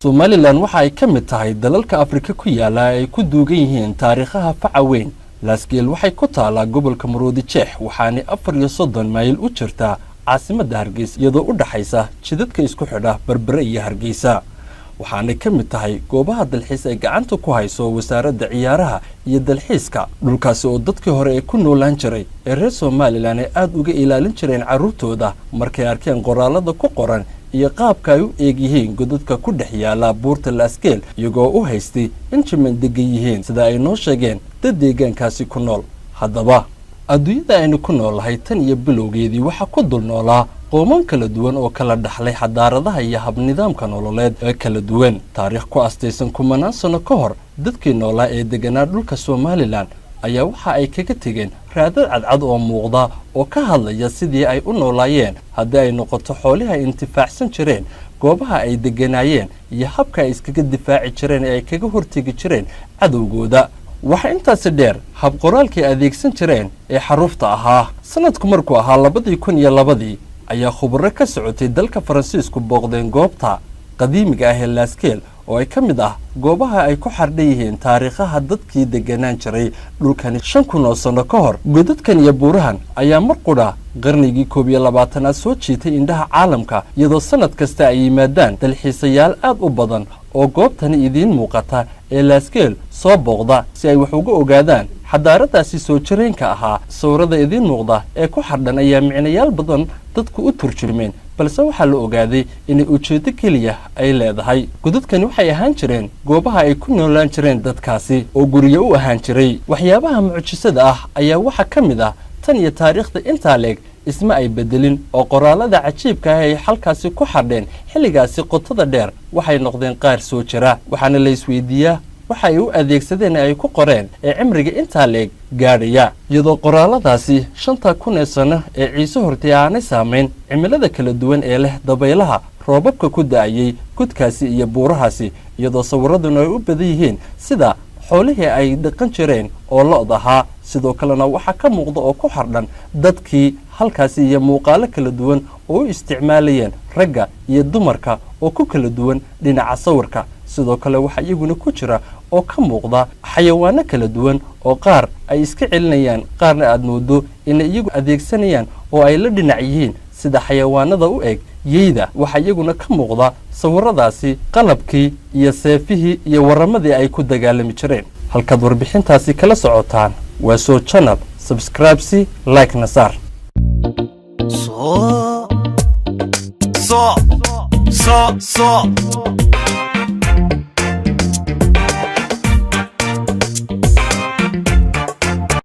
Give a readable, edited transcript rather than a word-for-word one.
Somaliland waxa ay ka mid tahay dalalka Afrika ku yaala ay ku duugan yihiin taariikhaha faca weyn. Laasgeel waxay ku taalaa gobolka Maroodijeex waxaana 34 mayl u jirtaa caasimadda Hargeysa iyadoo u dhaxaysa jidadka isku xidha Berbera iyo Hargeysa. waxaana ka mid tahay goobaha dalxiis ay gacanta ku hayso wasaaradda ciyaaraha iyo dalxiiska dhulkaasi oo dadkii hore ay ku noolaan jiray ee reer Somaliland ay aad uga ilaalin jireen carruurtooda markay arkeen qoraalada ku qoran iyo qaabka ay u eegyihiin godadka ku dhex yaala buurta Laasgeel iyagoo u haystay in jiman degan yihiin sida ay noo sheegeen dad deegaankaasi ku nool. haddaba adduunyada aynu ku noolahay tan iyo bilowgeedii waxa ku dul noolaa qooman kala duwan oo kala dhaxlay xadaaradaha iyo hab nidaamka nololeed ee kala duwan. taariikh ku astaysan kumanaan sano ka hor dadkii noolaa ee deganaa dhulka Somaliland ayaa waxa ay kaga tegeen raadad cadcad oo muuqda oo ka hadlaya sidii ay u noolaayeen haddii ay noqoto xoolaha ay intifaacsan jireen, goobaha ay deganaayeen iyo habka ay iskaga difaaci jireen ee ay kaga hortegi jireen cadowgooda. waxa intaasi dheer hab qoraalkii adeegsan jireen ee xarufta ahaa. sanadku markuu ahaa 2002 ayaa khubaro ka socotay dalka Faransiisku booqdeen goobta qadiimiga ah ee Laasgeel oo ay ka mid ah goobaha ay ku xardhan yihiin taariikhaha dadkii deganaan jiray dhulkani 5,000 sano ka hor. godadkan iyo buurahan ayaa mar qura qarnigii 21aad soo jiitay indhaha caalamka iyadoo sanad kasta ay yimaadaan dalxiisayaal aad u badan oo goobtani idiin muuqata ee Laasgeel soo booqda si ay wax uga ogaadaan xadaaradaasi soo jireenka ahaa. sawirada idiin muuqda ee ku xardhan ayaa micnayaal badan dadku u turjumeen, balse waxaa la ogaaday inay ujeedo keliya ay leedahay. godadkani waxay ahaan jireen goobaha ay ku noolaan jireen dadkaasi oo guriga u ahaan jiray. waxyaabaha mucjisada ah ayaa waxa ka mid ah tan iyo taariikhda intaa leeg isma ay bedelin oo qoraalada cajiibka ah ay halkaasi ku xardheen xilligaasi qotada dheer waxay noqdeen qaar soo jira. waxaana la isweydiiyaa waxa ay u adeegsadeen ay ku qoreen ee cimriga intaa leeg gaadhaya iyadoo qoraaladaasi 5,000 sano ee ciise hortay aanay saamayn cimilada kala duwan ee leh dabaylaha roobabka ku da'ayay godkaasi iyo buurahaasi iyadoo sawiraduna ay u badan yihiin sida xoolihii ay dhaqan jireen oo lo'd ahaa. sidoo kalena waxaa ka muuqda oo ku xardhan dadkii halkaasi iyo muuqaalo kala duwan oo u isticmaalayeen ragga iyo dumarka oo ku kala duwan dhinaca sawirka. sidoo kale waxa iyaguna ku jira oo ka muuqda xayawaano kala duwan oo qaar ay iska celinayaan qaarna aad moodo inay iyagu adeegsanayaan oo ay la dhinac yihiin sida xayawaanada u eg yeyda. waxa iyaguna ka muuqda sawiradaasi qalabkii iyo seefihii iyo waramadii ay ku dagaalami jireen. halkaad warbixintaasi kala socotaan waa soo channel subscribe si like nasar so